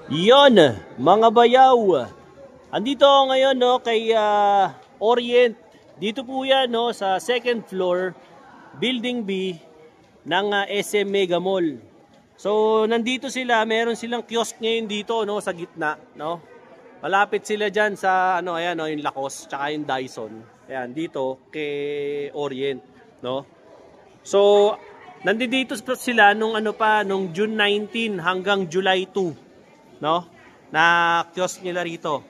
Yon, mga bayaw. Andito ako ngayon no kay Orient. Dito po 'yan no sa second floor, Building B ng SM Mega Mall. So nandito sila, meron silang kiosk ngayon dito no sa gitna, no. Malapit sila diyan sa ano ayan no, yung Lacoste tsaka yung Dyson. Ayan dito kay Orient, no. So nandito sila nung ano pa nung June 19 hanggang July 2, no? Na kiosk nila rito.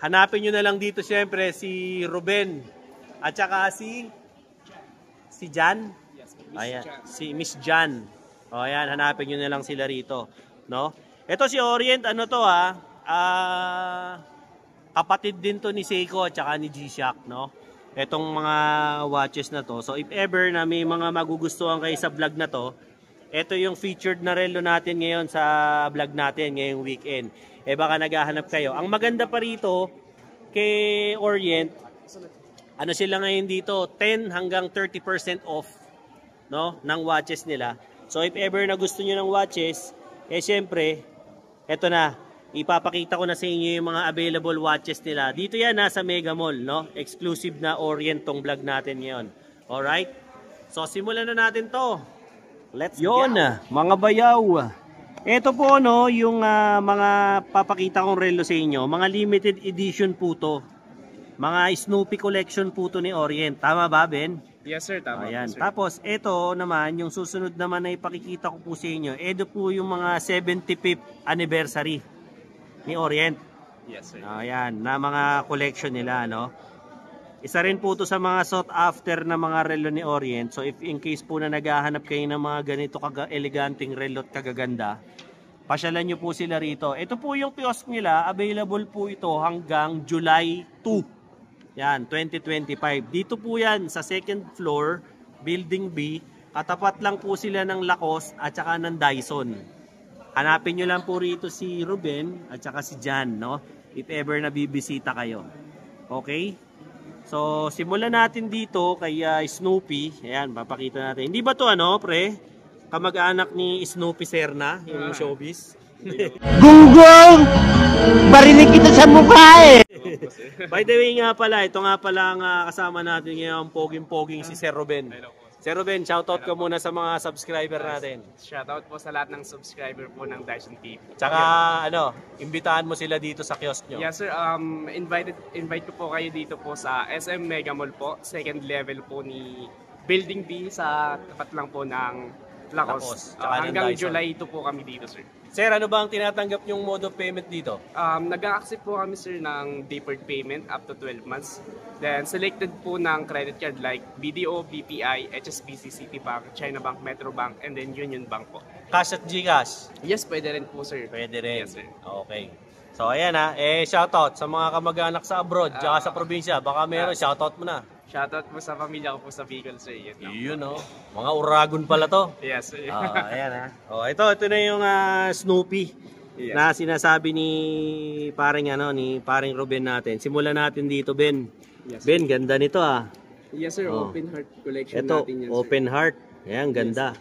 Hanapin nyo na lang dito siyempre si Ruben at saka si Jan. Yes, Ayan, si Miss Jan. O ayan, hanapin nyo na lang sila rito, no? Ito si Orient, ano to kapatid din to ni Seiko at saka ni G-Shock, no? Etong mga watches na to. So if ever na may mga magugustuhan kayo sa vlog na to, ito yung featured na relo natin ngayon sa vlog natin ngayong weekend. Eh baka naghahanap kayo. Ang maganda pa rito kay Orient, ano sila ngayon dito, 10 hanggang 30% off, no, ng watches nila. So if ever na gusto niyo ng watches, eh syempre, eto na, ipapakita ko na sa inyo yung mga available watches nila. Dito yan sa Mega Mall, no? Exclusive na Orient tong vlog natin ngayon. Alright? So simulan na natin to. Let's go. Mga bayaw. Ito po no, yung mga papakita kong relo sa inyo, mga limited edition po to. Mga Snoopy collection po to ni Orient. Tama ba, Ben? Yes sir, tama. Ayan. Sir. Tapos ito naman, yung susunod naman na ipakikita ko po sa inyo, ito po yung mga 75th anniversary ni Orient. Yes sir. Ayan, na mga collection nila, no? Isa rin po ito sa mga sought after na mga relo ni Orient. So if in case po na naghahanap kayo ng mga ganito eleganting relo at kagaganda, pasyalan nyo po sila rito. Ito po yung kiosk nila. Available po ito hanggang July 2. Yan, 2025. Dito po yan sa second floor, Building B. Katapat lang po sila ng Lacoste at saka ng Dyson. Hanapin nyo lang po rito si Ruben at saka si Jan, no? If ever na bibisita kayo. Okay? So, simulan natin dito kay Snoopy. Ayan, papakita natin. Hindi ba to ano, pre? Kamag-anak ni Snoopy Serna, yung showbiz? Gunggong! Barinig kita sa mukha eh! By the way nga pala, ito nga pala ang kasama natin ngayon, poging-poging si Sir Ruben. Sir Ruben, shoutout ka muna sa mga subscriber natin. Shoutout po sa lahat ng subscriber po ng Dyson TV. Tsaka ano, imbitahan mo sila dito sa kiosk nyo. Yes sir, invite ko po kayo dito po sa SM Mega Mall po, second level po ni Building B sa tapat lang po ng Lacoste. Hanggang July 2 po kami dito sir. Sir, ano ba ang tinatanggap yung mode of payment dito? Nag-a-accept po kami sir ng deferred payment up to 12 months. Then selected po ng credit card like BDO, BPI, HSBC, Citibank, China Bank, Metro Bank, and then Union Bank po. Cash at Gcash? Yes, pwede rin po sir. Pwede rin. Yes sir. Okay. So ayan shoutout sa mga kamag-anak sa abroad, tsaka sa probinsya. Baka meron, shoutout mo na. Shoutout po sa pamilya ko po sa Bicol sir. Yun mga uragon pala to. Yes sir. Ayan ito na yung Snoopy. Yes. Na sinasabi ni paring Ruben natin. Simulan natin dito, Ben. Yes, Ben, ganda nito Yes sir, open heart collection ito, natin yan sir. Open heart. Ayan, ganda.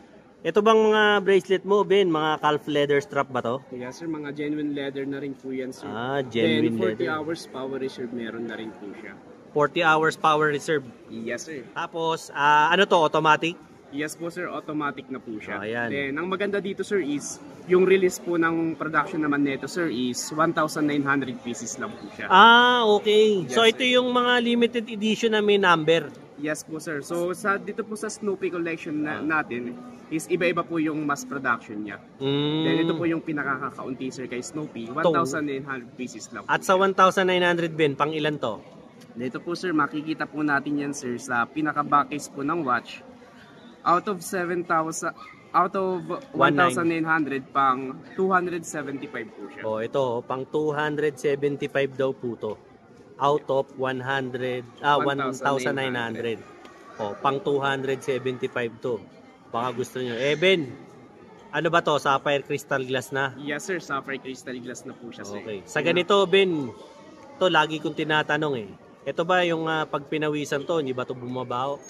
Ito bang mga bracelet mo, Ben? Mga calf leather strap ba to? Yes sir, mga genuine leather na rin po yan sir. Genuine then 40 leather. hours power reserve meron na rin po siya. 40 hours power reserve. Yes sir. Tapos, ano to, automatic? Yes po sir, automatic na po siya. Ayan. Then, ang maganda dito sir is, yung release po ng production naman nito sir is 1,900 pieces lang po siya. Okay. Yes, so, ito yung mga limited edition na may number. Yes po sir. So, dito po sa Snoopy collection natin, is iba-iba po yung mass production niya. Then, ito po yung pinakakaunti sir kay Snoopy, 1,900 pieces lang po. At sa 1,900 Ben, pang ilan to? Dito po sir, makikita po natin yan sir sa pinaka-backcase po ng watch. Out of 1,900 pang 275 po siya. Ito, pang 275 daw po to. Out of 1,900. Pang 275 to. Baka gusto nyo. Ben, ano ba to? Sapphire crystal glass na? Yes sir, sapphire crystal glass na po siya sir. Okay. Sa ganito, Ben, to lagi kong tinatanong Ito ba yung pag pinawisan to, hindi ba to bumabaho?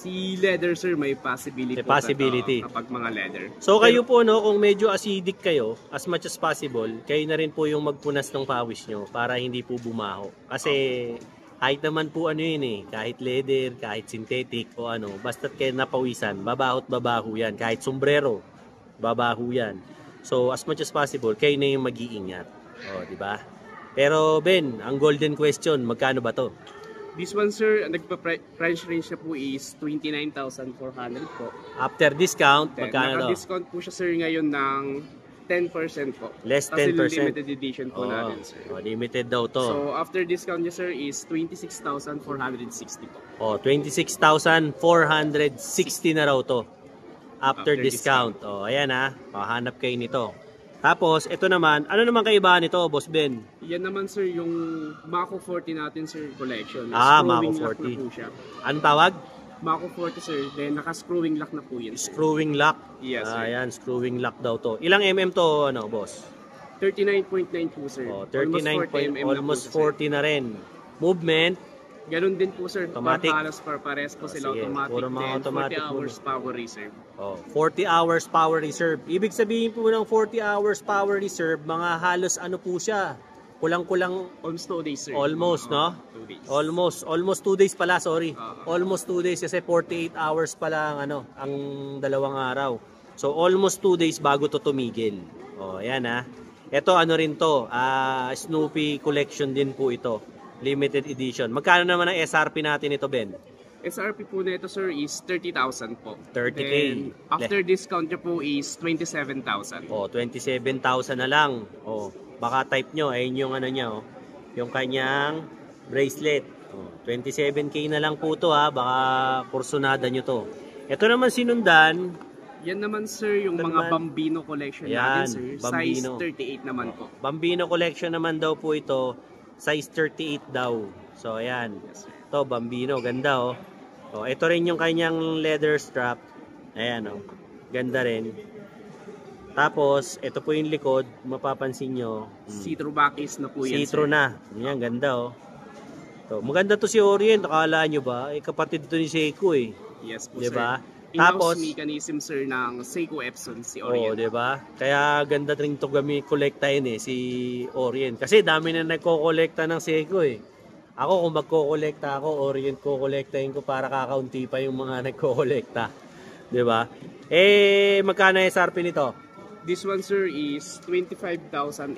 Si leather sir, may possibility May possibility. kapag mga leather. So kayo po no, kung medyo acidic kayo, as much as possible, kayo na rin po yung magpunas ng pawis nyo para hindi po bumaho. Kasi kahit naman po ano yun eh, kahit leather, kahit synthetic o ano, basta't kayo napawisan, babaho't babaho yan. Kahit sombrero, babaho yan. So as much as possible, kayo na yung mag-iingat. O, di ba? Pero Ben, ang golden question, magkano ba to? This one sir, nagpa-price range na po is 29,400 po. After discount, magkano to? Naka-discount po siya sir ngayon ng 10% po. Less Kasi 10%. limited edition po natin sir. Limited daw to. So after discount niya sir is 26,460 po. 26,460 na raw to. After discount. Ayan ha. Makahanap kayo nito. Tapos, ito naman, ano naman kaibahan nito, Boss Ben? Yan naman sir, yung Mako 40 natin sir collection. Mako Screwing lock 40. na po siya. Anong tawag? Mako 40 sir, then naka-screwing lock na po yan sir. Screwing lock. Yes sir. Ayan, screwing lock daw to. Ilang mm to, ano, Boss? 39.9 po sir. 39 almost 40 na rin. Movement, ganun din po sir. Automatic. Halos pares po sila sige. automatic. Puro mga then automatic 40 hours power reserve. 40 hours power reserve. Ibig sabihin po ng 40 hours power reserve, mga halos ano po siya, kulang-kulang Almost 2 days sir. almost, no? 2 days. Almost 2 days pala, sorry. Almost 2 days kasi 48 hours pala ang ano, ang dalawang araw. So almost 2 days bago to tumigil. Ayan ha. Ito ano rin to, Snoopy collection din po ito. Limited edition. Magkano naman ang SRP natin ito, Ben? SRP po nito sir is 30,000 po. 30K. Then, after discount nyo po is 27,000. 27,000 na lang. Baka type nyo, ayun yung ano niya, yung kanyang bracelet. 27K na lang po to ha, baka kursunada nyo to. Ito naman sinundan. Yan naman sir, yung mga Bambino collection natin sir. Bambino. Size 38 naman po. Bambino collection naman daw po ito. Size 38 daw. So ayan. Yes, Ito, Bambino. Ganda ito rin yung kanyang leather strap. Ayan ganda rin. Tapos, ito po yung likod. Mapapansin nyo. See-through backis na po yan See-through na. Yan, ganda maganda to si Orient. Akala nyo ba? Kapatid to ni Seiko eh. Yes po diba? sir. Tapos, in-house mechanism sir ng Seiko Epson si Orient. diba? Kaya ganda rin ito kolektahin si Orient. Kasi dami na nagko-kolekta ng Seiko eh. Ako kung magko-kolekta ako, Orient ko-kolektahin ko para kakaunti pa yung mga nagko-kolekta. Diba? Magkano SRP nito? This one sir is 25,800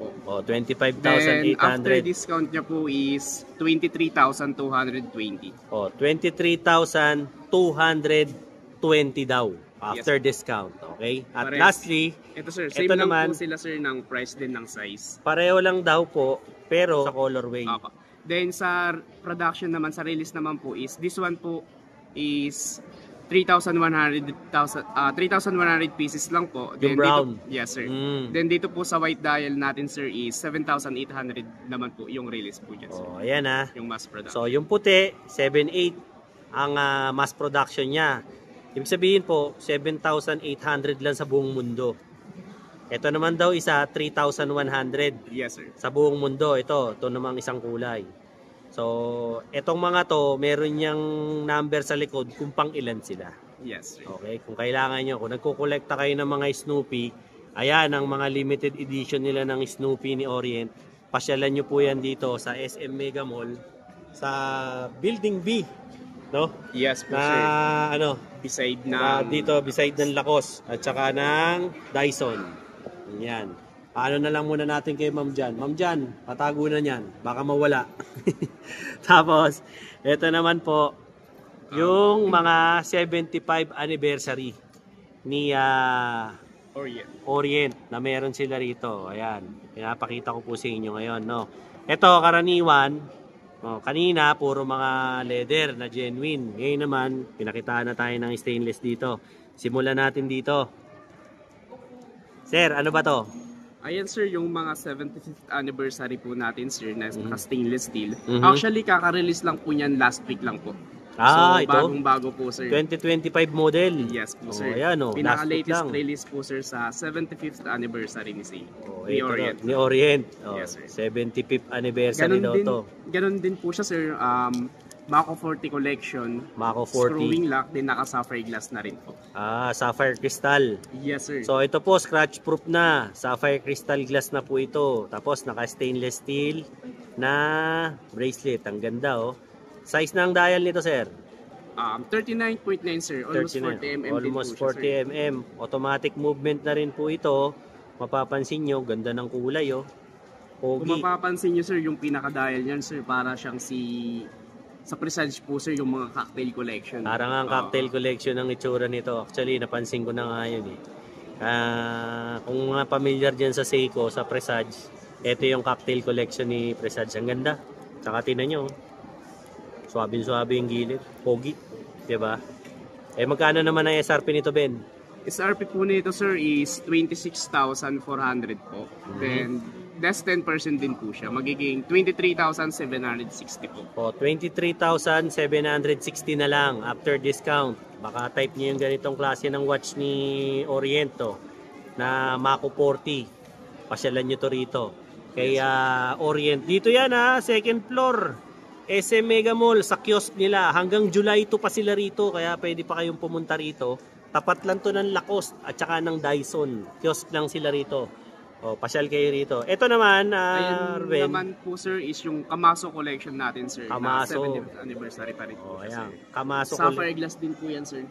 po. 25,800. Then after discount niya po is 23,220. 23,220 daw after discount. Okay? At lastly, ito sir, same lang naman, po sila sir ng price din ng size. Pareho lang daw po, pero sa colorway. Then sa production naman, sa release naman po is, this one po is 3,100 pieces lang po. Yung then brown? Dito, yes sir. Then dito po sa white dial natin sir is 7,800 naman po yung release po dyan sir. Ayan yung mass production. So yung puti, 7,800 ang mass production niya. Ibig sabihin po, 7,800 lang sa buong mundo. Ito naman daw isa, 3,100. Yes sir. Sa buong mundo, ito namang isang kulay. So, etong mga to, meron niyang number sa likod kung pang ilan sila. Yes sir. Okay, kung kailangan nyo, kung nagkukolekta kayo ng mga Snoopy, ayan ang mga limited edition nila ng Snoopy ni Orient. Pasyalan nyo po yan dito sa SM Mega Mall, sa Building B. No? Yes po na, sir. Beside dito, beside ng Lacoste at saka ng Dyson. Yan. Paano na lang muna natin kay Ma'am Jan. Ma'am Jan, patago na yan. Baka mawala. Tapos, ito naman po, yung mga 75 anniversary ni Orient na meron sila rito. Ayan. Pinapakita ko po sa inyo ngayon. No? Ito, karaniwan, kanina, puro mga leather na genuine. Ngayon naman, pinakitaan na tayo ng stainless dito. Simulan natin dito. Sir, ano ba to? Ayan sir, yung mga 75th anniversary po natin sir na naka-stainless steel. Actually, kaka-release lang po niyan last week lang po. So, ito? bagong-bago po sir. 2025 model. Yes po sir. Ayan, pinaka-latest release po sir sa 75th anniversary ni Seiko. Ni Orient. Ni Orient. Yes sir. 75th anniversary daw to. Ganon din po siya sir. Mako 40 collection. Mako 40. Screwing lock, din naka-sapphire glass na rin po. Sapphire crystal. Yes, sir. So ito po, scratch proof na. Sapphire crystal glass na po ito. Tapos naka stainless steel na bracelet. Ang ganda oh. Size ng dial nito, sir? 39.9, sir. Almost 40 mm. Almost 40 mm. Automatic movement na rin po ito. Mapapansin nyo, ganda ng kulay oh. Kung Pogi. mapapansin nyo, sir, yung pinaka-dial niyan, sir, para siyang sa Presage po, sir, yung mga cocktail collection. Parang ang cocktail collection ng itsura nito. Actually, napansin ko na nga yun eh. Kung mga familiar dyan sa Seiko, sa Presage, ito yung cocktail collection ni Presage. Ang ganda. Tsaka tinan nyo. Suwabe-suwabe yung gilid. Pogi. Diba? Magkano naman ang SRP nito, Ben? SRP po nito, sir, is 26,400 po. Then, that's 10% din po siya. Magiging 23,760 po. 23,760 na lang after discount. Baka type niyo yung ganitong klase ng watch ni Oriento na Mako 40. Pasyalan nyo to rito. Kaya Orient. Dito yan second floor. SM Mega Mall sa kiosk nila. Hanggang July 2 pa sila rito. Kaya pwede pa kayong pumunta rito. Tapat lang to ng Lacoste at saka ng Dyson. Kiosk lang sila rito. Pasyal kayo rito. Ito naman, Ayan naman po, sir, is yung Kamaso collection natin, sir. Kamaso. Na 70th anniversary pa rin po. Ayan. Kamaso Sapphire glass din po yan, sir.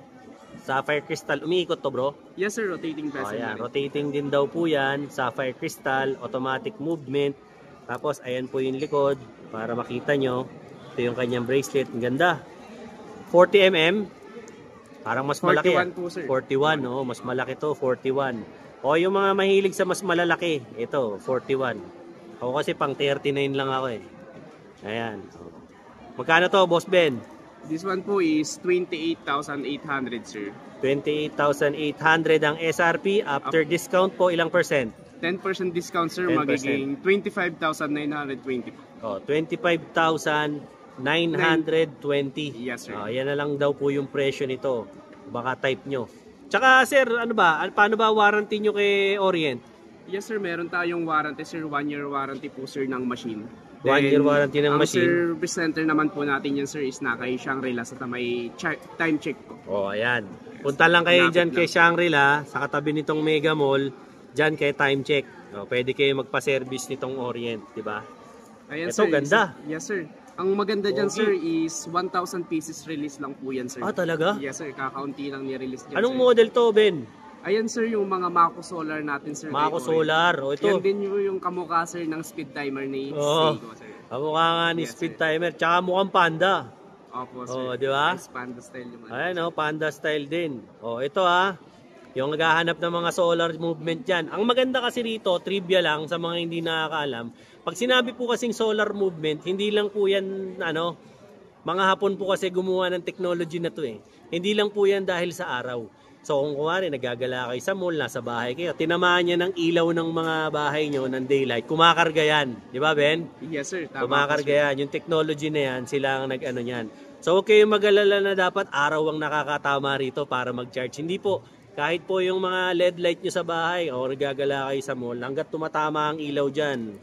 Sapphire crystal. Umiikot to, bro? Yes, sir. Rotating bezel na rin. Rotating din daw po yan. Sapphire crystal. Automatic movement. Tapos, ayan po yung likod. Para makita nyo. Ito yung kanyang bracelet. Ang ganda. 40 mm. Parang mas malaki. 41 po, sir. 41, no? Mas malaki to. 41. Yung mga mahilig sa mas malalaki. Ito, 41. Ako kasi pang 39 lang ako eh. Ayan. Magkano to, Boss Ben? This one po is 28,800, sir. 28,800 ang SRP. After discount po, ilang percent? 10% discount, sir. 10%. Magiging 25,920 po. 25,920. Yes, sir. Yan na lang daw po yung presyo nito. Baka type nyo. Tsaka sir, paano ba warranty nyo kay Orient? Yes, sir. Meron tayong warranty, sir. 1-year warranty po, sir, ng machine. 1-year warranty ng machine. Ang service center naman po natin yan, sir, is na kay Shangri-La sa may time check po. Ayan. Punta lang kayo dyan kay lang. Shangri-La, sa katabi nitong Mega Mall, dyan kay time check. Pwede kayo magpa-service nitong Orient, di ba? Ayan, Ito, sir, ganda. Yes, sir. Ang maganda dyan, sir, is 1,000 pieces release lang po yan, sir. Talaga? Yes, sir. Kakaunti lang ni-release dyan, Anong sir. model to, Ben? Ayan, sir, yung mga Mako Solar natin, sir. Mako Solar. Ito. Yan din yung kamukha, sir, ng speed timer ni Seiko, sir. Kamukha nga ni Yes, speed sir. timer. Tsaka mukhang panda. Opo, sir. Di ba? Nice panda style yung Ayan, panda style din. Ito yung naghahanap ng mga solar movement dyan. Ang maganda kasi rito, trivia lang sa mga hindi nakakaalam, pag sinabi po kasing solar movement, hindi lang po yan, mga Hapon po kasi gumawa ng technology na to eh. Hindi lang po yan dahil sa araw. So kung kumari, nagagala kayo sa mall, nasa bahay kayo, tinamaan niya ng ilaw ng mga bahay nyo, ng daylight, kumakarga yan. Di ba, Ben? Yes, sir. Tama Kumakarga yan. Yung technology na yan, sila ang nag-ano yan. So okay yung mag-alala na dapat araw ang nakakatama rito para mag-charge. Hindi po. Kahit po yung mga LED light nyo sa bahay o nagagala kayo sa mall, hanggat tumatama ang ilaw dyan,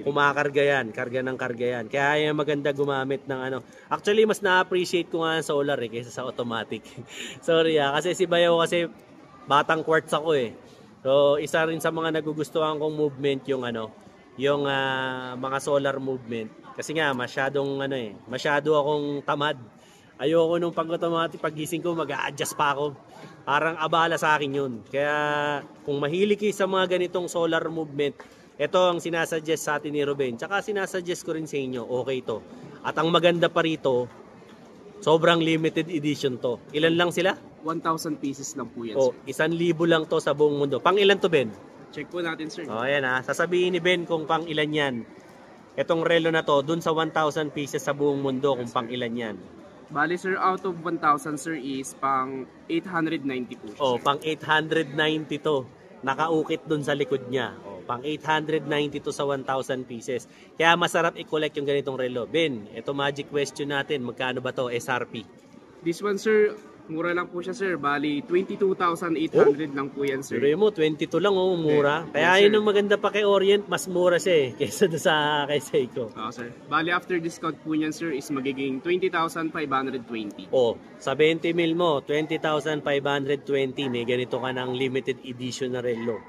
kumakarga yan, karga ng karga yan. Kaya yung maganda gumamit ng Actually, mas na-appreciate ko nga ang solar kaysa sa automatic. Sorry kasi si Bayaw kasi batang quartz ako eh. So, isa rin sa mga nagugustuhan kong movement yung yung mga solar movement. Kasi nga, masyado akong tamad. Ayoko nung pag-automatic, pagising ko, mag-a-adjust pa ako. Parang abala sa akin yun. Kaya kung mahilig kayo sa mga ganitong solar movement, ito ang sinasuggest sa atin ni Ruben. Tsaka sinasuggest ko rin sa inyo, okay to. At ang maganda pa rito, sobrang limited edition to. Ilan lang sila? 1,000 pieces lang po yan, sir. 1,000 lang to sa buong mundo. Pang ilan to, Ben? Check po natin, sir. Ayan sasabihin ni Ben kung pang ilan yan. Itong relo na to, dun sa 1,000 pieces sa buong mundo kung pang ilan yan. Bali, sir, out of 1,000, sir, is pang 890 po siya, sir. Pang 890 to. Nakaukit dun sa likod niya. Pang 890 to sa 1,000 pieces. Kaya masarap i-collect yung ganitong relo. Ben, ito magic question natin. Magkano ba to SRP? This one, sir, Mura lang po siya, sir. Bali, 22,800 lang po yan, sir. Pero mo, 22 lang, oh, mura. Okay. Kaya Yes, yun sir. ang maganda pa kay Orient, mas mura siya eh, kaysa sa kay Seiko. Sir. Bali, after discount po niyan, sir, is magiging 20,520. Oh, sa 20 mil mo, 20,520, may ganito ka ng limited edition na relo.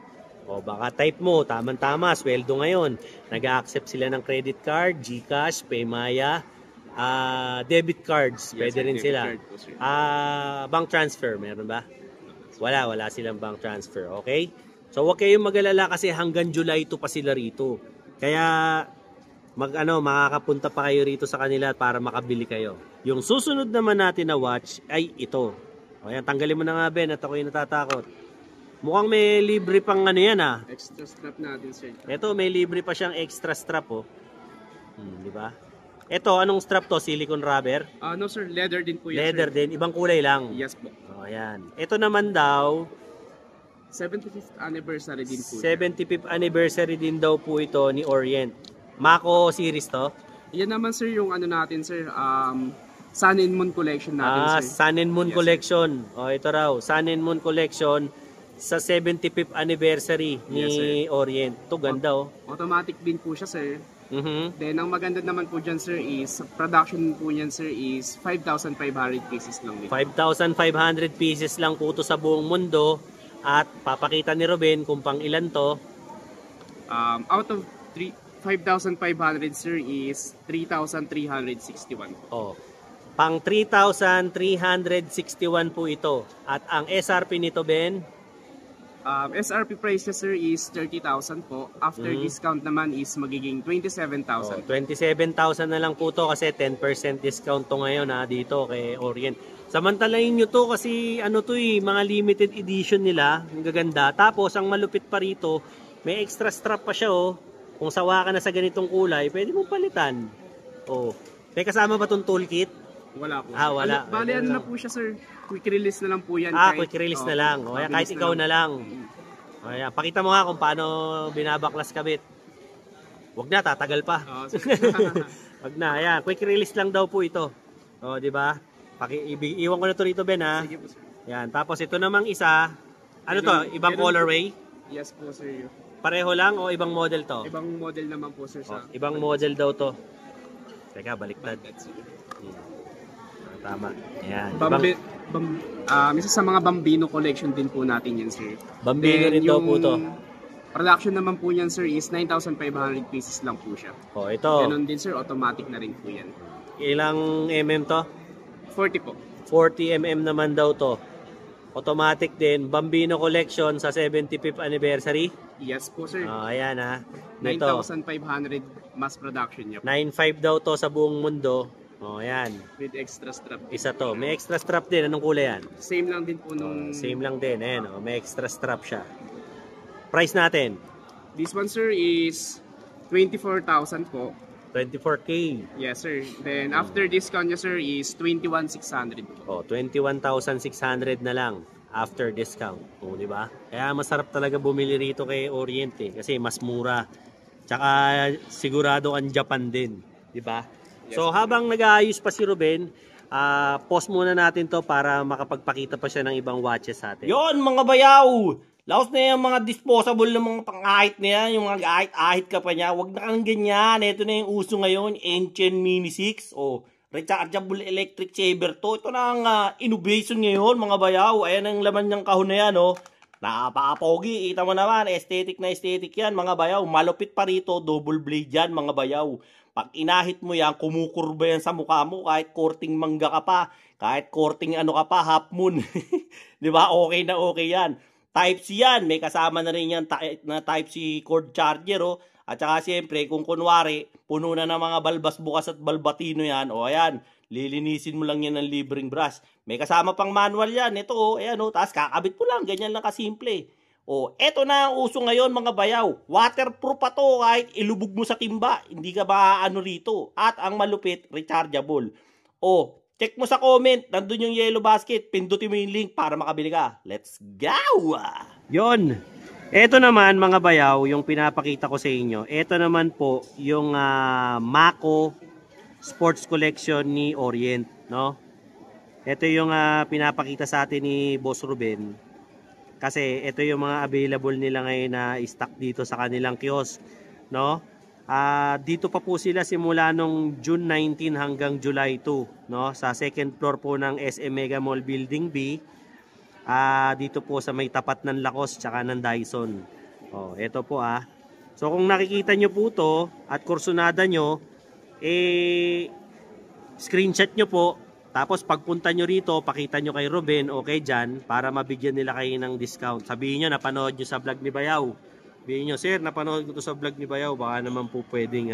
O baka type mo, tamang-tama, sweldo ngayon. Nag-accept sila ng credit card, GCash, Paymaya, debit cards, Yes, pwede sir, rin debit sila. card po, sir. Bank transfer, meron ba? Wala silang bank transfer, okay? So huwag kayong mag-alala kasi hanggang July 2 pa sila rito. Kaya makakapunta pa kayo rito sa kanila para makabili kayo. Yung susunod naman natin na watch ay ito. O yan, tanggalin mo na nga, Ben, at ako'y natatakot. Mukhang may libre pang ano yan, ah. Extra strap natin, sir. Ito, may libre pa siyang extra strap, oh. Di ba? Ito, anong strap to? Silicone rubber? No, sir. Leather din po yan, Leather sir. din, ibang kulay lang. Yes po. O, yan. Ito naman daw, 75th anniversary din po. 75th anniversary din daw po ito ni Orient. Mako series to? Yan naman, sir, yung ano natin, sir. Sun and Moon collection natin, sir. Sun and Moon Yes, collection. O, ito raw, Sun and Moon collection sa 75th anniversary ni Yes, sir. Orient. Ito, ganda, oh. Automatic din po siya, sir. Mhm. Then, ang maganda naman po dyan, sir, is production po niyan, sir, is 5,500 pieces lang din. 5,500 pieces lang po ito sa buong mundo. At papakita ni Ruben kung pang ilan to. Out of 5,500, sir, is 3,361. Oh. Pang 3,361 po ito. At ang SRP nito, Ben, SRP price niya, sir, is 30,000 po. After discount naman is magiging 27,000. 27,000 na lang po to kasi 10% discount to ngayon dito kay Orient. Samantalahin nyo to kasi mga limited edition nila. Ang gaganda. Tapos ang malupit pa rito, may extra strap pa siya, oh. Kung sawa ka na sa ganitong kulay, pwede mong palitan. Oh. May kasama ba tong toolkit? Wala po. Wala. Bali, ano na po siya, sir? Quick release na lang po yan. Quick release na lang. O, kahit ikaw na lang. O, yan. Pakita mo nga kung paano binabaklas kabit. Huwag na, tatagal pa. Wag na, ayan. Quick release lang daw po ito. O, di ba? Iwan ko na to rito, Ben, ha? Sige po, sir. Yan. Tapos ito namang isa. Ano to? Ibang colorway? Yes po, sir. Pareho lang o ibang model to? Ibang model naman po, sir. Sa Ibang model daw to. Teka, baliktad. Tama. Ayan. Isa sa mga Bambino collection din po natin yan, sir. Bambino rin daw po to. Production naman po yan, sir, is 9,500 pieces lang po siya. O, ito. Ganon din, sir. Automatic na rin po yan. Ilang mm to? 40 po. 40mm naman daw to. Automatic din. Bambino collection sa 75th anniversary. Yes po, sir. Ayan, ha. Ito. 9,500 mass production niya. 9.5 daw to sa buong mundo. Ayan. With extra strap. Isa to. May extra strap din. Anong kulay yan? Same lang din po nung... Same lang din. Ayan, may extra strap siya. Price natin? This one, sir, is 24,000 po. 24K. Yes, sir. Then, after discount niya, sir, is 21,600 po. 21,600 na lang after discount. Di ba? Kaya masarap talaga bumili rito kay Orient kasi mas mura. Tsaka sigurado ang Japan din. Di ba? So habang nag-aayos pa si Ruben, pause muna natin to para makapagpakita pa siya ng ibang watches sa atin. Yon mga bayaw! Laos na yung mga disposable ng mga pang-ahit na yan, yung mga ahit-ahit ka pa niya. Huwag na kang ganyan. Ito na yung uso ngayon, Encen Mini 6 o rechargeable electric saver to. Ito na ang innovation ngayon mga bayaw. Ayan ang laman niyang kahon na yan. Napaka-pogi. Kita mo naman, aesthetic na aesthetic yan mga bayaw. Malupit pa rito, double blade yan mga bayaw. Pag inahit mo yan, kumukurba yan sa mukha mo kahit korting mangga ka pa, kahit korting ano ka pa, half moon. Diba? Okay na okay yan. Type-C yan. May kasama na rin yan na Type-C cord charger. At saka siyempre, kung kunwari, puno na ng mga balbas bukas at balbatino yan, ayan, lilinisin mo lang yan ng libreng brush. May kasama pang manual yan. Ito, ayan, tapos kakabit mo lang. Ganyan lang kasimple. Eto na ang uso ngayon mga bayaw. Waterproof pa to kahit ilubog mo sa timba. Hindi ka maaano rito. At ang malupit, rechargeable. Check mo sa comment. Nandun yung yellow basket. Pindutin mo yung link para makabili ka. Let's go! Yon. Eto naman mga bayaw, yung pinapakita ko sa inyo. Eto naman po yung Mako Sports Collection ni Orient. No? Ito yung pinapakita sa atin ni Boss Ruben. Kasi ito yung mga available nila ngayon na stock dito sa kanilang kiosk, no? Dito pa po sila simula nung June 19 hanggang July 2, no? Sa second floor po ng SM Mega Mall Building B. Dito po sa may tapat ng Lacoste tsaka ng Dyson. Ito po So kung nakikita nyo po to at kursunada nyo, screenshot nyo po. Tapos pagpunta nyo rito, pakita nyo kay Ruben o kay Jan para mabigyan nila kayo ng discount. Sabihin nyo, napanood nyo sa vlog ni Bayaw. Sabihin nyo, sir, napanood ko to sa vlog ni Bayaw. Baka naman po pwedeng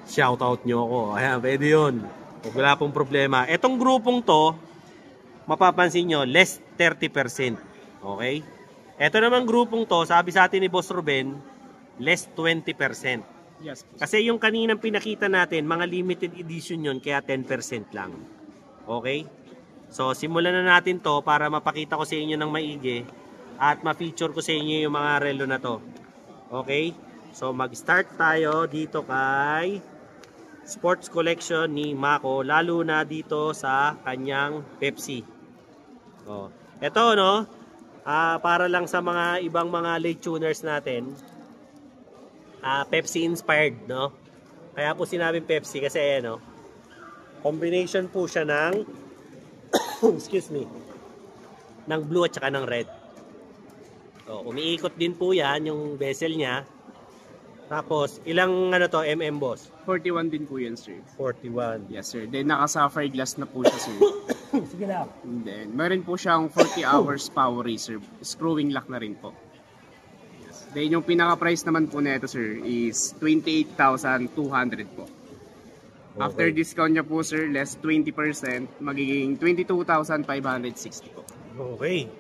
shoutout nyo ako. Ayan, pwede yun. Wala pong problema. Etong grupong to, mapapansin nyo, less 30%. Okay? Ito naman grupong to, sabi sa atin ni Boss Ruben, less 20%. Yes. Kasi yung kaninang pinakita natin, mga limited edition yun, kaya 10% lang. Okay? So, simulan na natin to para mapakita ko sa inyo ng maigi at ma-feature ko sa inyo yung mga relo na to. Okay? So, mag-start tayo dito kay Sports Collection ni Mako, lalo na dito sa kanyang Pepsi. Ito, no? Para lang sa mga ibang mga late tuners natin, Pepsi inspired, no? Kaya po sinabing Pepsi kasi combination po siya ng excuse me, ng blue at saka ng red. Umiikot din po yan yung bezel niya. Tapos ilang MM, boss? 41 din po yan, sir. 41. Yes, sir. Then naka-sapphire glass na po siya, sir. Sige lang. And then meron po siyang 40 hours power racer. Screwing lock na rin po. Then yung pinaka-price naman po na ito, sir, is 28,200 po. Okay. After discount niya po, sir, less 20%, magiging 22,560 po. Okay.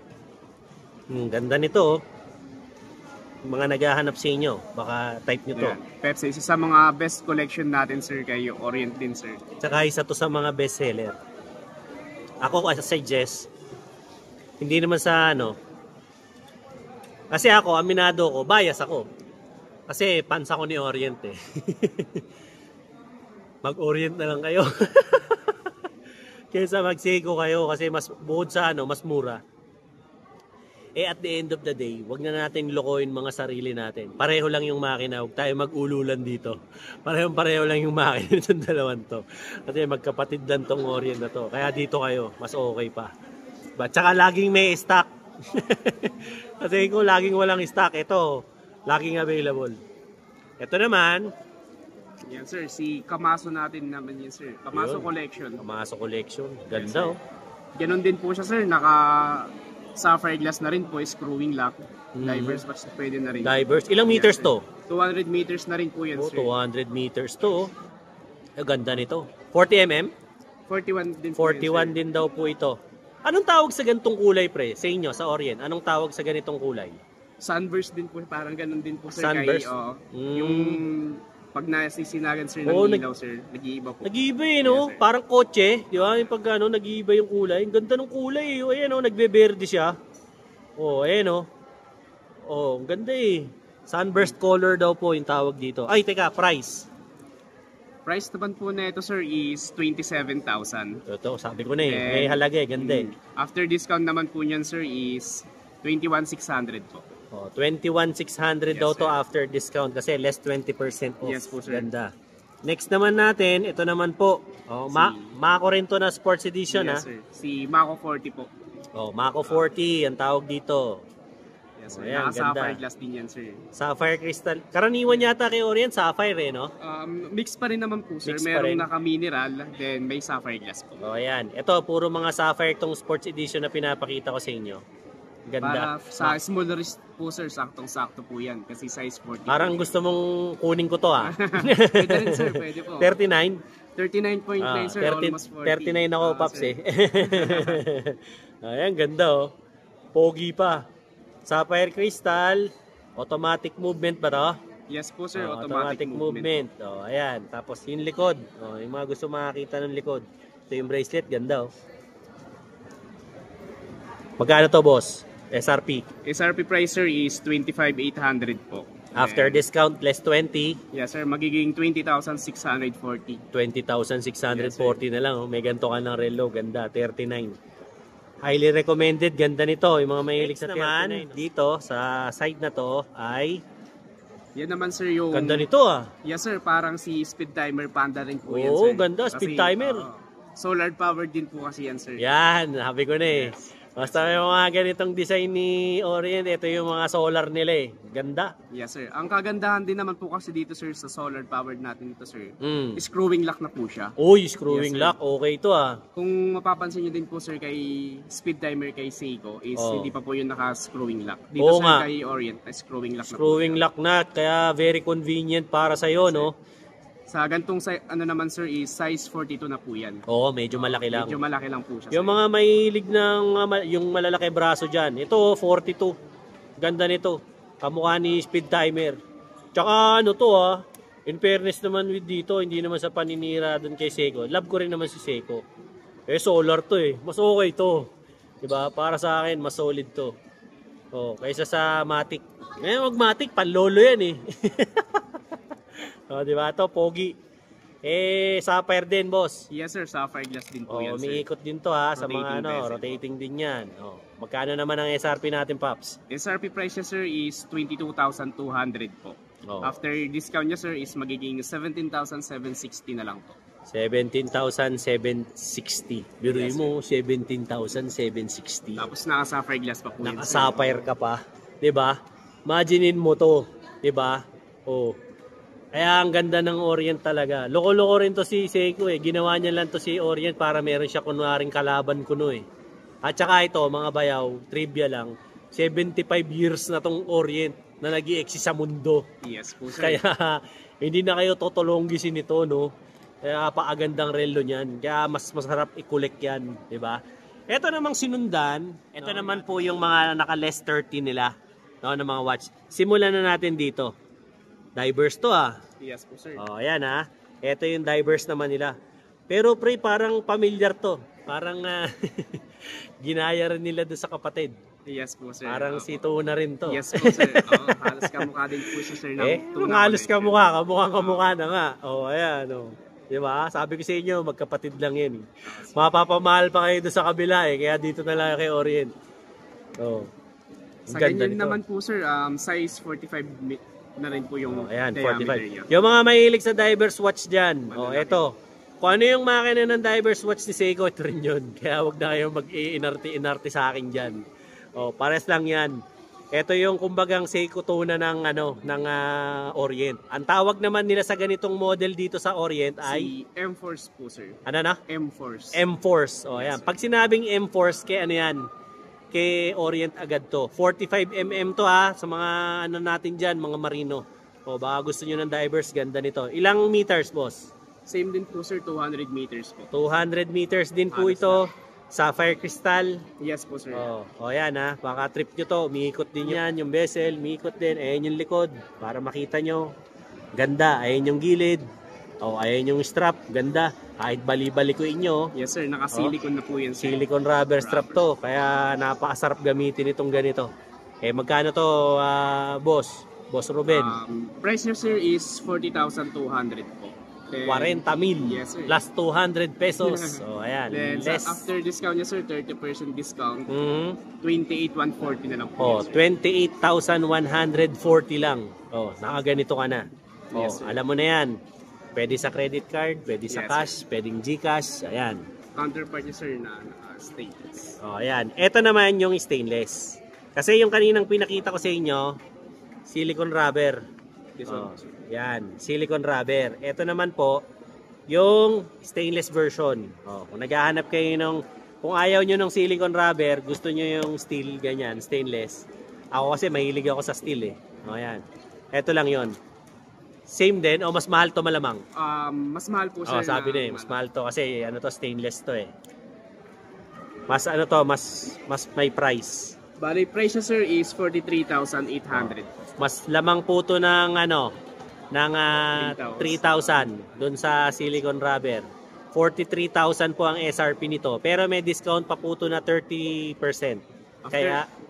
Ganda nito. Mga naghahanap sa inyo, baka type nyo to. Pepsi, isa sa mga best collection natin, sir, kay Orient din, sir. Tsaka isa to sa mga best seller. Ako, as a suggest, hindi naman sa kasi ako, aminado ko, bias ako. Kasi fans ako ni Orient Mag-Orient na lang kayo. Kaysa mag-Seiko kayo kasi mas bukod sa mas mura. At the end of the day, wag na natin lokohin mga sarili natin. Pareho lang yung makina, huwag tayo mag-ululan dito. Pareho lang yung makina ng dalawan to. Kasi magkapatid lang tong Orient na to. Kaya dito kayo, mas okay pa. Tsaka laging may stock. Kasi kung laging walang stock, ito, laging available. Ito naman, yan, sir, si Kamaso natin naman yan, sir. Kamaso Collection. Kamaso Collection, ganda. Ganon din po siya, sir, naka sapphire glass na rin po, screwing lock. Divers, mas pwede na rin. Divers, ilang meters to? 200 meters na rin po yan, sir. 200 meters to. Ganda nito. 40mm? 41 din 41 din daw po ito. Anong tawag sa ganitong kulay, pre? Sa inyo, sa Orient, anong tawag sa ganitong kulay? Sunburst din po, parang ganun din po, sir. Sunburst? Yung pag nasisinagan, sir, ng ilaw, sir, nag-iiba po. Nag-iiba no? Yes, parang kotse, di ba? Yung pag nag-iiba yung kulay. Ang ganda ng kulay Ayan nagbe-verde siya. Ayan ang ganda Sunburst color daw po yung tawag dito. Ay, teka, price. Price naman po na ito, sir, is 27,000. Ito, sabi ko na may halaga ganda After discount naman po niyan, sir, is 21,600 po. 21,600 daw to after discount kasi less 20% off. Yes po, sir. Ganda. Next naman natin, ito naman po. Mako rin to na sports edition. Yes, sir. Si Mako 40 po. Mako 40 ang tawag dito. Yes, sir. Naka-sapphire glass din yan, sir. Sapphire crystal. Karaniwan yata kay Orient, sapphire no? Mix pa rin naman po, sir. Merong naka-mineral, then may sapphire glass po. Ayan. Ito, puro mga sapphire tong sports edition na pinapakita ko sa inyo. Ganda. Para sa small wrist po, sir, saktong-sakto po yan. Kasi size 40. Parang gusto mong kunin ko to Pwede rin, sir. Pwede po. 39? 39.9, sir. Almost 40. 39 ako, Paps Ayan, ganda Pogi pa. Sapphire crystal, automatic movement ba to? Yes po, sir. Automatic movement. Ayan. Tapos yung likod. Yung mga gusto makakita ng likod. Ito yung bracelet. Ganda Magkano to, boss? SRP. SRP price sir is 25,800 po. After discount, less 20. Yes sir, magiging 20,640. 20,640 na lang. Oh. May ganito ka ng relo. Ganda, 39. Highly recommended. Ganda nito. Yung mga mahilig sa 39. Naman, dito, sa side na to, ay... Yan naman sir yung... Ganda nito ah. Yes sir, parang si Speed Timer Panda rin po yan Oo, sir. ganda. Speed Timer. Solar powered din po kasi yan sir. Yan, sabi ko na eh. Yes. Basta may mga ganitong design ni Orient, ito yung mga solar nila eh. Ganda. Yes sir. Ang kagandahan din naman po kasi dito sir sa solar powered natin ito sir. Mm. Screwing lock na po siya. Uy, screwing Yes, lock. Okay ito ah. Kung mapapansin nyo din po sir kay Speed Timer kay Seiko is hindi pa po yung naka-screwing lock. Dito Oo sir nga. kay Orient, screwing lock na po Screwing siya. lock na. Kaya very convenient para sa'yo, no? Sa gantong ano naman sir is size 42 na po yan. Oo, medyo malaki lang. Medyo malaki lang po siya. Yung mga mahilig ng yung malalaki braso dyan, ito 42. Ganda nito. Kamukha ni Speed Timer. Tsaka ano to in fairness naman with dito, hindi naman sa paninira doon kay Seiko. Love ko rin naman si Seiko. Solar to eh. Mas okay to. Diba? Para sa akin, mas solid to. Oh, kaysa sa Matic. Wag Matic, panlolo yan eh. Oh, diba? Ito, pogi. Sapphire din, boss. Yes sir, sapphire glass din po yan sir. Umiikot din to ha, sa mga Rotating bezel. rotating din yan. Magkano naman ang SRP natin, Paps? SRP price niya sir is 22,200 po. After discount niya sir is magiging 17,760 na lang po. 17,760. Biruin mo, 17,760. Tapos naka-sapphire glass pa po yan, sir. Naka-sapphire ka pa. 'Di ba? Imaginein mo to, 'di ba? Oh. Kaya ang ganda ng Orient talaga. Loko-loko rin to si Seiko eh. Ginawa niya lang to si Orient para meron siya kunwaring kalaban kuno eh. At saka ito, mga bayaw, trivia lang, 75 years na tong Orient na nag-i-exist sa mundo. Yes po sir. Kaya hindi na kayo totolonggisin nito, no? Kaya paagandang relo niyan. Kaya mas masarap i-collect yan, di ba? Ito namang sinundan, ito naman po yung mga naka-less 30 nila, no, ng mga watch. Simulan na natin dito. Divers to Yes po sir. Oh, ayan Ito yung divers naman nila. Pero pre, parang familiar to. Parang ginaya rin nila doon sa kapatid. Yes po sir. Parang si Tuna rin to. Yes po sir. Halos kamukha din po siya sir. Halos kamukha na nga. Ayan Diba? Sabi ko sa inyo, magkapatid lang yan. Mapapamahal pa kayo doon sa kabila Kaya dito na lang kay Orient. Sa ganyan naman po sir, size 45 na rin po yung ayan, diameter 45. niya. Yung mga mahilig sa divers watch dyan. Ito. Kung ano yung makina ng divers watch ni Seiko, ito rin yun. Kaya wag na kayong mag-iinarte sa akin dyan. Pares lang yan. Ito yung kumbagang Seiko Tuna ng Orient. Ang tawag naman nila sa ganitong model dito sa Orient ay si M-Force po sir. Ano na? M-Force. M-Force. Ayan. Pag sinabing M-Force, kay ano yan? Kay Orient agad to. 45mm to sa mga ano natin dyan, mga marino. Baka gusto nyo ng divers, ganda nito. Ilang meters, boss? Same din po sir, 200 meters po. 200 meters din po ito. Sapphire crystal. Yes po sir. Yan baka trip nyo to. Umiikot din yan, yung bezel, umiikot din. Ayan yung likod, para makita nyo. Ganda, ayan yung gilid. Ayan yung strap, ganda. Kahit bali-balikuin nyo. Yes sir, naka-silicone na po yan sir. Silicone rubber strap to, kaya napakasarap gamitin itong ganito. Magkano to, boss? Boss Ruben? Price niya sir is 40,200 po. 40,000 yes, sir. plus 200 pesos. Ayan. Then, less. after discount niya sir, 30% discount. 28,140 na lang po. 28,140 lang. Nakaganito ka na. Yes, sir. Alam mo na yan. Pwede sa credit card, pwede sa Yes, cash, pwedeng GCash. Ayan. Counterpart niya sir na stainless. Ayan. Ito naman yung stainless. Kasi yung kaninang pinakita ko sa inyo, silicone rubber. This one, sir. Yan, silicone rubber. Ito naman po, yung stainless version. Kung naghahanap kayo kung ayaw nyo ng silicone rubber, gusto nyo yung steel, ganyan, stainless. Ako kasi mahilig ako sa steel Ayan. Ito lang yon. Same din, mas mahal to malamang? Mas mahal po sir. Sabi na mas mahal to kasi stainless to Mas mas may price. Bali, price niya sir is 43,800. Mas lamang po to ng 3,000 doon sa silicone rubber. 43,000 po ang SRP nito. Pero may discount pa po to na 30%.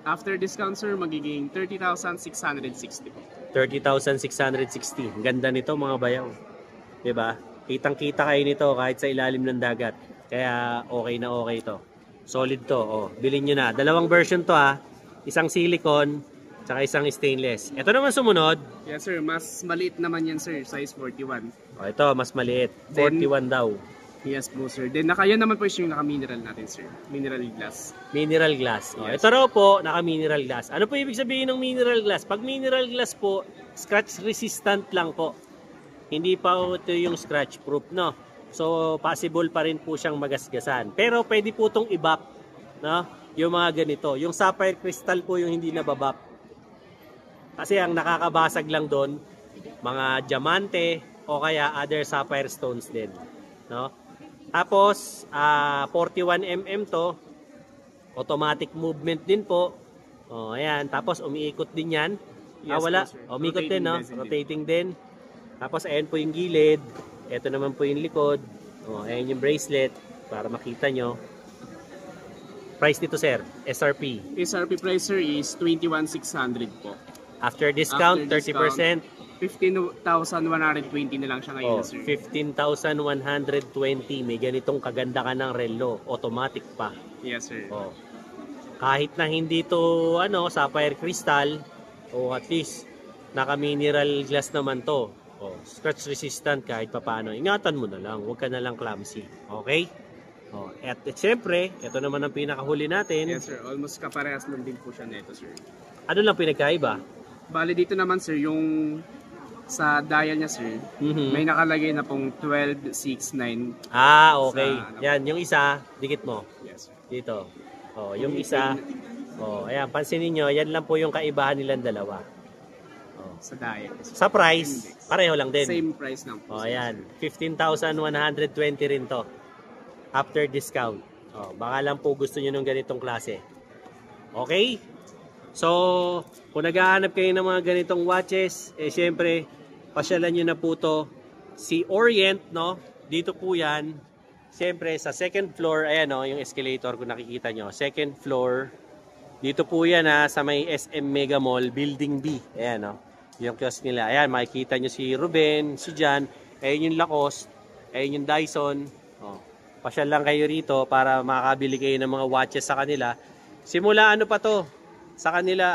After discount sir, magiging 30,660 po. 30,660. Ang ganda nito mga bayaw. 'Di ba? Kitang-kita kayo nito kahit sa ilalim ng dagat. Kaya okay na okay to. Solid to. Oh, bilhin niyo na. Dalawang version to ha. Isang silicone, tsaka isang stainless. Ito naman sumunod. Yes sir, mas maliit naman yan sir, size 41. Oh, ito mas maliit. 41 daw. Yes po sir. Then yan naman po yung naka-mineral natin sir. Mineral glass. Mineral glass. Oh, Yes. ito raw po, naka-mineral glass. Ano po ibig sabihin ng mineral glass? Pag mineral glass po, scratch resistant lang po. Hindi pa ito yung scratch proof, no? So, possible pa rin po siyang magasgasan. Pero pwede po itong i-bap, no? Yung mga ganito. Yung sapphire crystal po yung hindi nababap. Kasi ang nakakabasag lang doon, mga diamante o kaya other sapphire stones din, no? Tapos, 41mm to. Automatic movement din po. Oh, ayan. Tapos, umiikot din yan. Yes, Wala. po, sir. Umiikot din, no? Rotating Rotating din. Tapos, ayan po yung gilid. Ito naman po yung likod. Oh, ayan yung bracelet. Para makita nyo. Price nito, sir. SRP. SRP price sir is 21,600 po. After discount, After discount, 30%. 15,120 na lang siya ngayon Oh, sir. 15,120. May ganitong kaganda ka ng relo. Automatic pa. Yes sir. Oh. Kahit na hindi to sapphire crystal, o at least naka-mineral glass naman to. Oh, scratch resistant kahit papaano. Ingatan mo na lang, huwag ka na lang clumsy. Okay? Oh, at siyempre, ito naman ang pinakahuli natin. Yes sir, almost kaparehas lang din po siya nito sir. Ano lang pinagkaiba? Bali dito naman sir, yung sa dial niya sir, may nakalagay na pong 1269. Ah, okay. Sa, Yan, yung isa, dikit mo. Yes sir. Dito. Oh, yung isa. Oh, ayan, pansinin nyo, yan lang po yung kaibahan nilang dalawa. Sa dial. Sa price, pareho lang din. Same price lang po. Oh, ayan. 15,120 rin to. After discount. Oh, baka lang po gusto niyo ng ganitong klase. Okay? So, kung naghahanap kayo ng mga ganitong watches, syempre, pasyalan nyo na po to si Orient, no? Dito po yan. Syempre, sa second floor, ayan, no, yung escalator kung nakikita nyo. Second floor. Dito po yan, sa may SM Mega Mall, Building B. Ayan, no? Yung kiosk nila. Ayan, makikita nyo si Ruben, si Jan. Ayan yung Lacoste. Ayan yung Dyson. Oh, pasyal lang kayo rito para makakabili kayo ng mga watches sa kanila. Simula ano pa to? Sa kanila,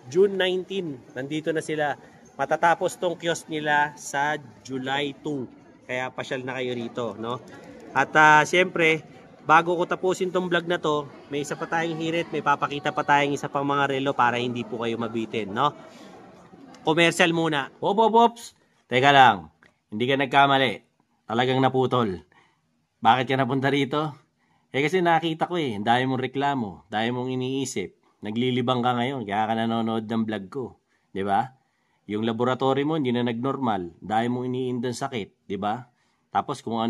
June 19. Nandito na sila. Matatapos tong kiosk nila sa July 2. Kaya pasyal na kayo rito, no? At siyempre, bago ko tapusin tong vlog na to, may isa pa tayong hirit, may papakita pa tayong isa pang mga relo para hindi po kayo mabitin, no? Commercial muna. Ops. Teka lang, hindi ka nagkamali. Talagang naputol. Bakit ka napunta rito? Kasi nakita ko ang dami mong reklamo, dami mong iniisip. Naglilibang ka ngayon, kaya ka nanonood ng vlog ko. 'Di ba? Yung laboratory mo hindi na nagnormal, dami mong iniindang sakit, 'di ba? Tapos kung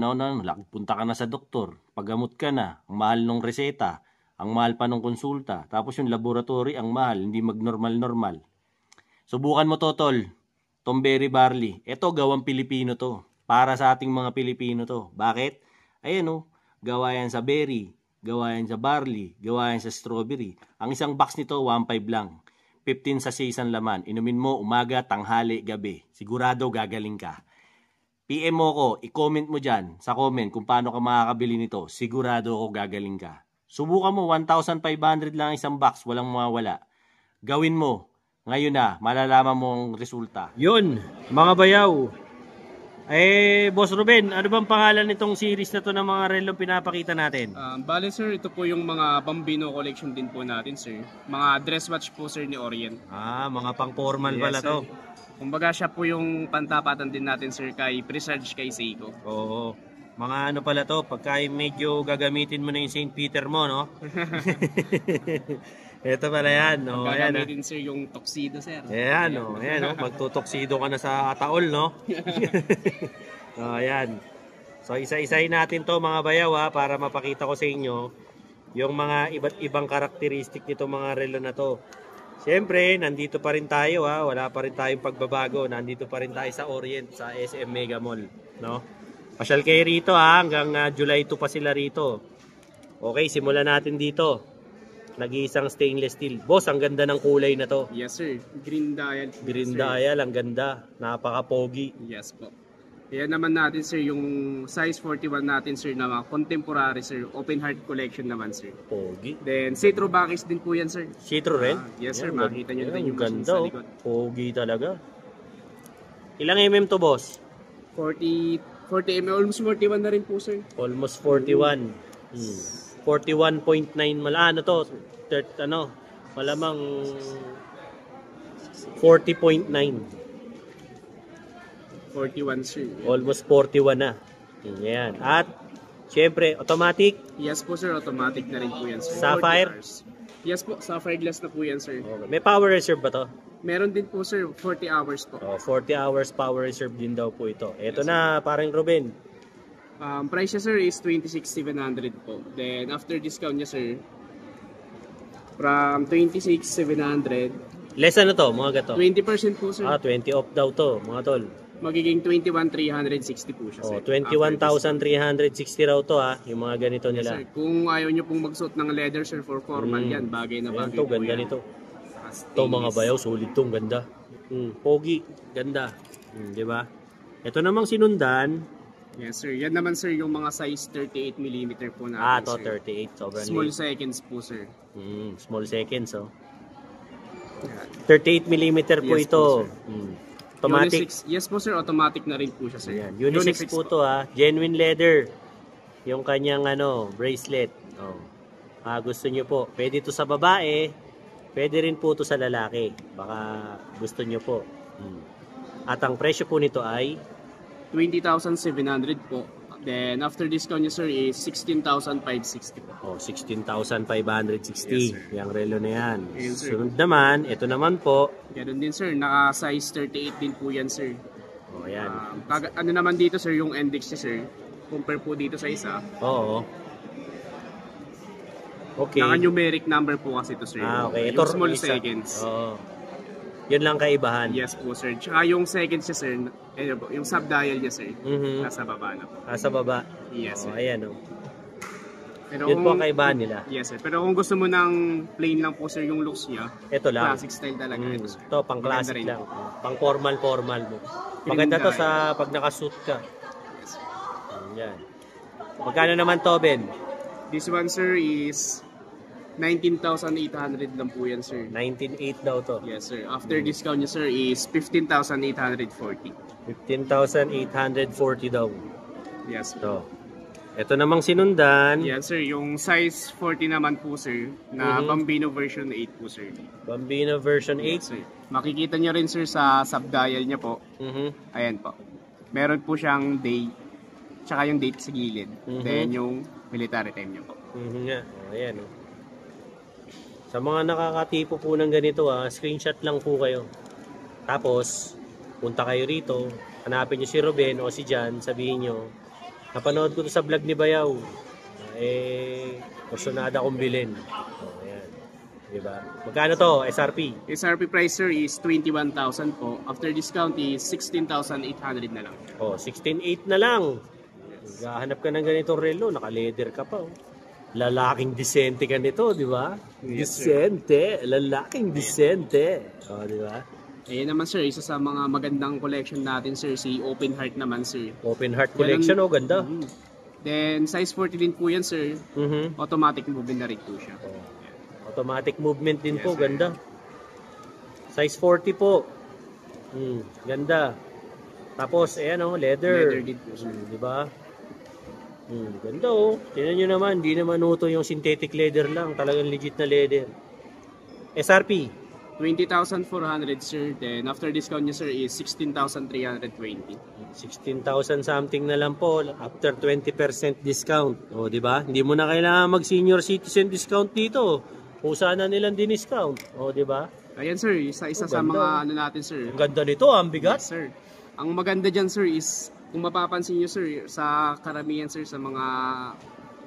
punta ka na sa doktor, paggamot ka na, ang mahal ng reseta, ang mahal pa ng konsulta, tapos yung laboratory ang mahal, hindi magnormal-normal. Subukan mo to, tol. Tomberry barley. Ito, gawang Pilipino to. Para sa ating mga Pilipino to. Bakit? Ayan gawa yan sa berry, gawa yan sa barley, gawa yan sa strawberry. Ang isang box nito, 1.5 lang. 15 sa isang laman. Inumin mo umaga, tanghali, gabi. Sigurado gagaling ka. PM mo ko, i-comment mo dyan sa comment kung paano ka makakabili nito. Sigurado ako gagaling ka. Subukan mo, 1,500 lang isang box, walang mawawala. Gawin mo. Ngayon na, malalaman mo ang resulta. Yun, mga bayaw. Boss Ruben, ano bang pangalan nitong series na to ng mga relong pinapakita natin? Bale sir, ito po yung mga Bambino collection din po natin sir. Mga dress watch po sir ni Orient. Mga pang-formal pala Yes, to. sir. Kumbaga siya po yung pantapatan din natin sir kay Presage kay Seiko. Oo. Mga ano pala to, pagka medyo gagamitin mo na yung St. Peter mo, no? Ito pala yan, no? Gagamitin sir yung tuxedo sir. Ayan, no? Ayan, no? Magtutuksido ka na sa Ataol, no? Ayan. So, isa-isahin natin to mga bayaw, para mapakita ko sa inyo yung mga iba't ibang karakteristik nito mga relo na to. Siyempre, nandito pa rin tayo, wala pa rin tayong pagbabago. Nandito pa rin tayo sa Orient, sa SM Mega Mall, no? Pasyal kayo rito, hanggang July 2 pa sila rito. Okay, simulan natin dito. Nag-iisang stainless steel. Boss, ang ganda ng kulay na to. Yes sir, green dial. Green sir. dial, ang ganda. Napaka-pogi. Yes po. Kaya naman natin sir, yung size 41 natin sir na mga contemporary sir, open heart collection naman sir. Pogi. Then Citro Bakis din po yan sir. Citro rin? Yes sir, Yan, makita nyo na din yung machine ganda, sa oh. likod. Pogi talaga. Ilang mm to, boss? 40 mm, almost 41 na rin po sir. Almost 41. 41.9 ano to? Malamang 40.9. 41 sir. Almost 41 na. Yan. At syempre, automatic. Yes po sir, automatic na rin po yan sir. Sapphire? 40 hours. Yes po, sapphire glass na po yan sir. Okay. May power reserve ba to? Meron din po sir, 40 hours po. 40 hours power reserve din daw po ito. Ito na, parang Ruben. Price niya sir is 26,700 po. Then after discount niya sir, from 26,700, Less ano to, mga gato? 20% po sir. 20 off daw to, mga tol. Magiging 21,360 po siya sir. 21,360 raw to yung mga ganito Yes, nila. sir. Kung ayaw niyo pong magsuot ng leather sir for formal yan, bagay na Ayan bagay to, po ganda yan. nito. Ito mga bayaw, solid tong ganda. Pogi, ganda. Di ba? Ito namang sinundan. Yes sir, yan naman sir yung mga size 38mm po natin To sir. 38, sobrang Small liit. seconds po sir. Small seconds, 38mm po Yes ito. po, sir. Automatic. Unisex. Yes po sir, automatic na rin po siya sir. Ayan. Unisex po to genuine leather. Yung kanyang bracelet. Gusto nyo po. Pwede to sa babae. Pwede rin po to sa lalaki. Baka gusto nyo po. At ang presyo po nito ay 20,700 po. Then after discount niya sir is 16,560 po. 16,560. Yes, sir. Yung relo na yan. Yes, sir. Sunod naman, ito naman po. Ganun din sir, naka size 38 din po yan sir. Ayan. Ano naman dito sir, yung index niya sir, compare po dito sa isa. Oo. Okay. Naka numeric number po kasi ito sir. Okay. Yung Ito small isa. seconds. Oo. Yun lang kaibahan. Yes po sir. Tsaka yung seconds niya sir, yung sub-dial niya sir, nasa baba na po. Sa baba. Yes sir. Ayan Pero Yun po ang kaibahan nila. Yes sir. Pero kung gusto mo ng plain lang po sir yung looks niya, Ito lang. classic style talaga ito sir. Ito, pang classic Maganda rin. lang. Pang formal mo. Maganda to sa pag nakasuit ka. Yan. Magkano naman to, Ben? This one sir is 19,800 lang po yan sir. 19,800 daw to. Yes sir. After discount niya sir is 15,840. 15,840 daw. Yes. Ito. Ito namang sinundan. Yes sir. Yung size 40 naman po sir na Bambino version 8 po sir. Bambino version 8. Yes sir. Makikita niyo rin sir sa sub-dial niya po. Ayan po. Meron po siyang day tsaka yung date sa gilid. Then yung military time niya po. Ayan. Sa mga nakakatipo po ng ganito, screenshot lang po kayo. Tapos, punta kayo rito, hanapin nyo si Ruben o si Jan, sabihin nyo, napanood ko to sa vlog ni Bayaw. Personada kong bilhin. Ayan. Diba? Magkano to, SRP? SRP price sir is 21,000 po. After discount is 16,800 na lang. 16,800 na lang. Gahanap ka ng ganitong relo, naka-leather ka pa. Lalaking disente ka nito, di ba? Yes, Disente. Lalaking disente. Di ba? Ayan naman sir, isa sa mga magandang collection natin sir, si Open Heart naman sir. Open Heart Collection, ganda. Then size 40 din po yan sir. Automatic movement na rin po siya. Automatic movement din po, ganda. Size 40 po. Ganda. Tapos, ayan leather. Leather din po sir. Di ba? Ganda Tingnan nyo naman, di naman uto yung synthetic leather lang. Talagang legit na leather. SRP? 20,400 sir. Then after discount niya sir is 16,320. 16,000 something na lang po after 20% discount. Di ba? Hindi mo na kailangan mag senior citizen discount dito. Kusa na nilang din-discount. Di ba? Ayan sir, isa sa mga natin sir. Ang ganda nito, ang bigat. Yes, sir. Ang maganda dyan sir is kung mapapansin nyo sir, sa karamihan sir sa mga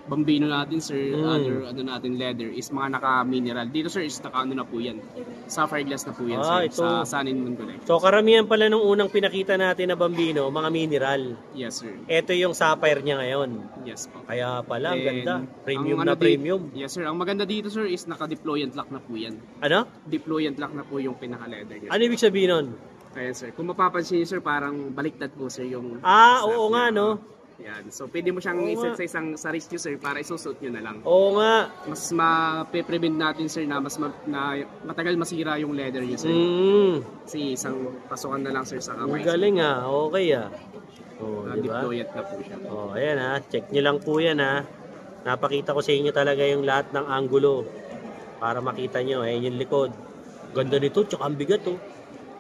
Bambino natin sir, other ano natin leather is mga naka-mineral. Dito sir is naka-ano na po yan. Sapphire glass na po yan sir, ito. sa Sun and Moon Collection. So karamihan pala nung unang pinakita natin na Bambino, mga mineral. Yes sir. Ito yung sapphire niya ngayon. Yes po. Kaya pala, ang Then, ganda. Premium ang na ano premium. Yes sir, ang maganda dito sir is naka-deployant lock na po yan. Ano? Deployant lock na po yung pinaka-leather niya. Ano ibig sabihin nun? Kaya sir, kung mapapansin niyo sir, parang baliktad po sir yung... Oo nga no. Yan. So, pwede mo siyang iset sa isang sa wrist nyo, sir, para isusuot nyo na lang. Oo nga. Mas ma-prevent natin, sir, na matagal masira yung leather nyo, sir. Kasi isang pasukan na lang, sir, sa kamay. Galing okay diba? Deployant na po siya. Ayan check nyo lang po yan Napakita ko sa inyo talaga yung lahat ng angulo. Para makita nyo, yung likod. Ganda nito, tsaka ang bigat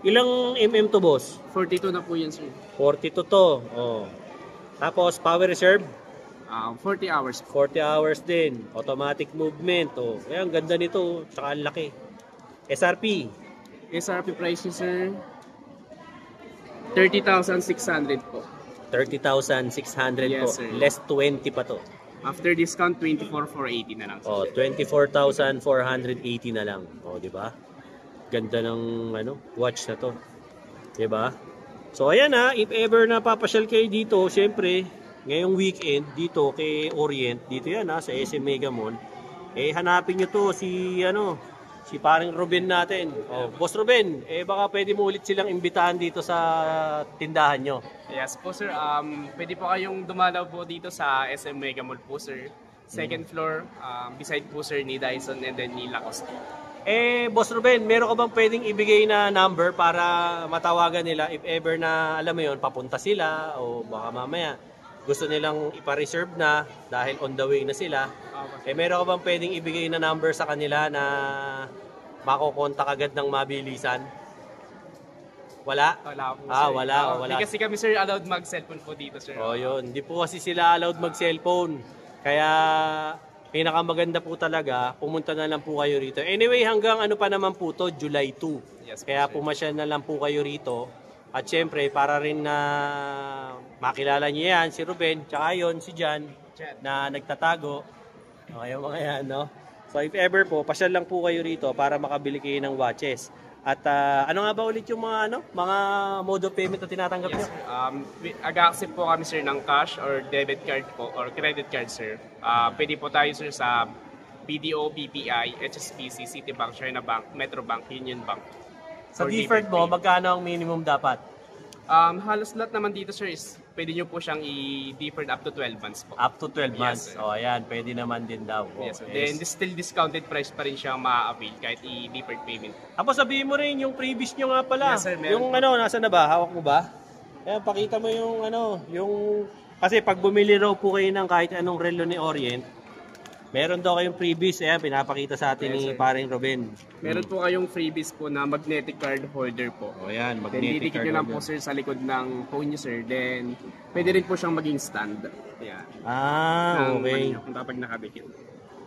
Ilang to, boss? 42 na po yan, sir. 42 to. Tapos, power reserve? 40 hours. 40 hours din. Automatic movement. Ayan, ganda nito. Tsaka ang laki. SRP? SRP price niya, sir, 30,600 po. 30,600 Yes, po. sir. Less 20 pa to. After discount, 24,480 na lang, sir. 24,480 na lang. Di ba? Ganda ng watch na to. Di ba? So ayan if ever na papasyal kayo dito, syempre, ngayong weekend dito kay Orient, dito yan sa SM Mega Mall. Hanapin nyo to si paring Ruben natin. Boss Ruben, baka pwede mo ulit silang imbitahan dito sa tindahan nyo. Yes po sir, pwede po kayong dumalaw po dito sa SM Mega Mall po sir. Second floor, beside po sir ni Dyson and then ni Lacoste. Boss Ruben, meron ka bang pwedeng ibigay na number para matawagan nila if ever na, alam mo yun, papunta sila o baka mamaya gusto nilang ipa-reserve na dahil on the way na sila. Meron ka bang pwedeng ibigay na number sa kanila na makokontak agad ng mabilisan? Wala? Wala po sir. Wala. Hindi kasi kami sir allowed mag-cellphone po dito sir. Yun. Hindi po kasi sila allowed mag-cellphone. Kaya pinakamaganda po talaga, pumunta na lang po kayo rito. Anyway, hanggang pa naman po to, July 2. Yes, kaya pumasyal na lang po kayo rito. At syempre, para rin na makilala niyo yan, si Ruben, tsaka yun, si Jan, na nagtatago. Yung mga yan, no? So if ever po, pasyal lang po kayo rito para makabili kayo ng watches. At ano nga ba ulit yung mga mode of payment na tinatanggap nyo? Ag-accept po kami sir ng cash or debit card po or credit card sir. Pwede po tayo sir sa BDO, BPI, HSBC, Citibank, China Bank, Metrobank, Union Bank. Sa deferred mo, magkano ang minimum dapat? Halos lahat naman dito sir is pwede nyo po siyang i-deferred up to 12 months po. Up to 12 months. Yes, Ayan, pwede naman din daw. Yes, then still discounted price pa rin siya ma-avail kahit i-deferred payment. Tapos sabihin mo rin yung previous nyo nga pala. Yes, sir, yung nasa na ba? Hawak mo ba? Ayan, pakita mo yung yung kasi pag bumili raw po kayo ng kahit anong relo ni Orient, meron daw kayong freebies. Ayan, pinapakita sa atin ni paring Ruben. Meron po kayong freebies po na magnetic card holder po. Ayan, Then magnetic didikit card nyo lang holder. po sir sa likod ng phone nyo sir. Then pwede rin po siyang maging stand. Ayan. Okay. Kung kapag nakabikit.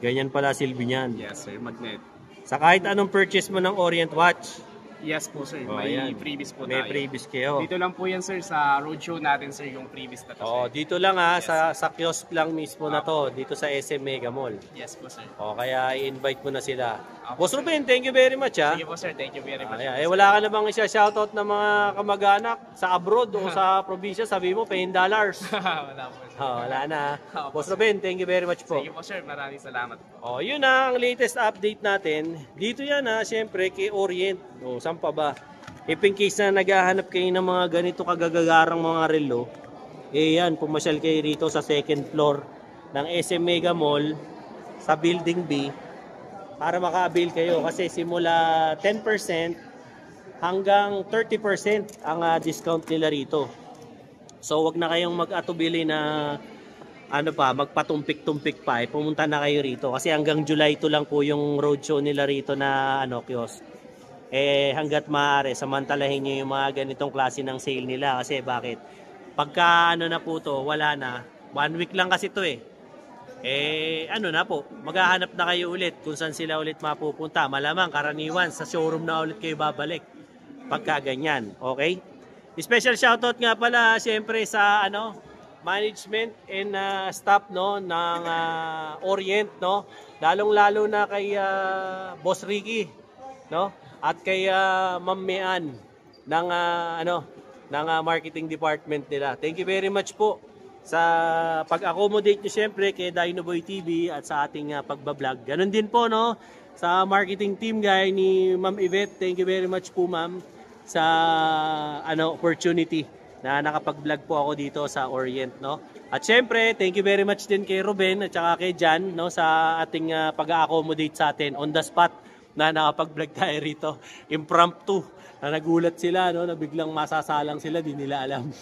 Ganyan pala silbi niyan. Yes sir, magnet. Sa kahit anong purchase mo ng Orient Watch, Yes po sir, may ayan. freebies po may tayo. freebies kayo. Dito lang po yan sir sa roadshow natin sir yung freebies na to sir. Dito lang sa kiosk lang mismo na to, dito sa SM Mega Mall. Yes po sir. Kaya i-invite mo na sila. Boss Ruben, thank you very much Sige po sir, thank you very much. Wala ka na bang isa-shoutout na mga kamag-anak sa abroad o sa probinsya? Sabi mo, $10. Wala po sir. Wala na. Boss Ruben, thank you very much po. Sige po sir, maraming salamat po. Yun na ang latest update natin. Dito yan syempre kay Orient. Saan pa ba? If in case na naghahanap kayo ng mga ganito kagagagarang mga relo, yan, pumasyal kayo rito sa second floor ng SM Mega Mall sa Building B para maka-avail kayo kasi simula 10% hanggang 30% ang discount nila rito. So wag na kayong mag-atubili na magpatumpik-tumpik pa. Pumunta na kayo rito kasi hanggang July 2 lang po yung roadshow nila rito na kiosk. Hanggat maaari, samantalahin nyo yung mga ganitong klase ng sale nila. Kasi bakit? Pagka na po to, wala na. 1 week lang kasi to na po, maghahanap na kayo ulit kung saan sila ulit mapupunta. Malamang karaniwan sa showroom na ulit kayo babalik. Pagka ganyan, okay? Special shoutout nga pala, siyempre sa management and staff no ng Orient no, lalong-lalo na kay Boss Ricky no at kay Ma'am Mean ng ng marketing department nila. Thank you very much po sa pag-accommodate niyo syempre kay Dinoboy TV at sa ating pagbablog. Ganon din po no sa marketing team guy ni Ma'am Yvette. Thank you very much po ma'am sa opportunity na nakapag-vlog po ako dito sa Orient no. At syempre, thank you very much din kay Ruben at saka kay Jan no sa ating pag-accommodate sa atin on the spot na nakapag-vlog tayo rito. Impromptu. Na nagulat sila no na biglang masasalang sila, di nila alam.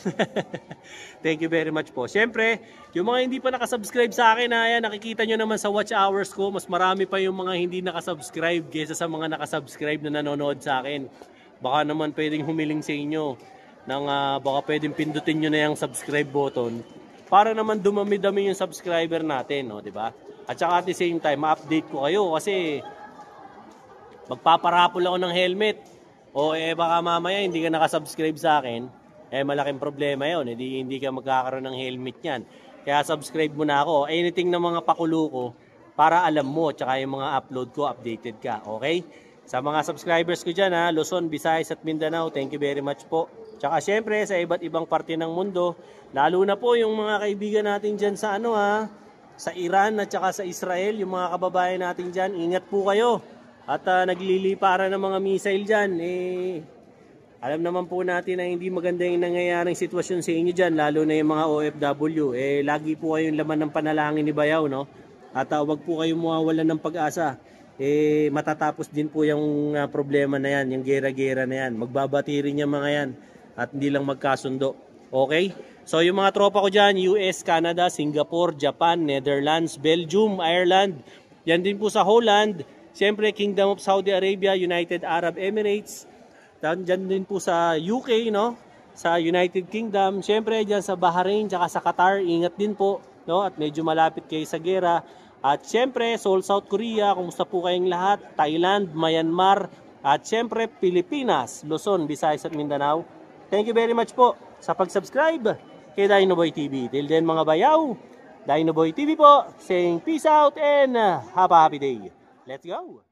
Thank you very much po. Syempre, yung mga hindi pa nakasubscribe sa akin, ayan, nakikita nyo naman sa watch hours ko, mas marami pa yung mga hindi nakasubscribe kaysa sa mga nakasubscribe na nanonood sa akin. Baka naman pwedeng humiling sa inyo ng baka pwedeng pindutin nyo na yung subscribe button para naman dumami-dami yung subscriber natin, no, di ba? At saka at the same time, ma-update ko kayo kasi magpaparapol ako ng helmet. O baka mamaya hindi ka nakasubscribe sa akin, malaking problema yun. Hindi ka magkakaroon ng helmet yan. Kaya subscribe mo na ako. Anything na mga pakulo ko para alam mo, tsaka yung mga upload ko, updated ka. Okay? Sa mga subscribers ko dyan, Luzon, Visayas at Mindanao, thank you very much po. Tsaka syempre sa iba't ibang parte ng mundo, lalo na po yung mga kaibigan natin dyan sa sa Iran at tsaka sa Israel, yung mga kababayan natin dyan, ingat po kayo. At naglilipara ng mga missile dyan, alam naman po natin na hindi maganda yung nangyayaring sitwasyon sa inyo dyan, lalo na yung mga OFW. Lagi po kayong laman ng panalangin ni Bayaw, no? At wag po kayong mawawalan ng pag-asa. Matatapos din po yung problema na yan, yung gera-gera na yan. Magbabati rin yung mga yan at hindi lang magkasundo. Okay? So yung mga tropa ko dyan, US, Canada, Singapore, Japan, Netherlands, Belgium, Ireland, yan din po sa Holland, siyempre, Kingdom of Saudi Arabia, United Arab Emirates. Diyan din po sa UK, no? Sa United Kingdom. Siyempre, diyan sa Bahrain, tsaka sa Qatar. Ingat din po, no? At medyo malapit kayo sa gera. At siyempre, Seoul, South Korea. Kumusta po kayong lahat? Thailand, Myanmar. At siyempre, Pilipinas, Luzon, Visayas at Mindanao. Thank you very much po sa pag-subscribe kay Dinoboy TV. Till then, mga bayaw, Dinoboy TV po, saying peace out and have a happy day. Let's go!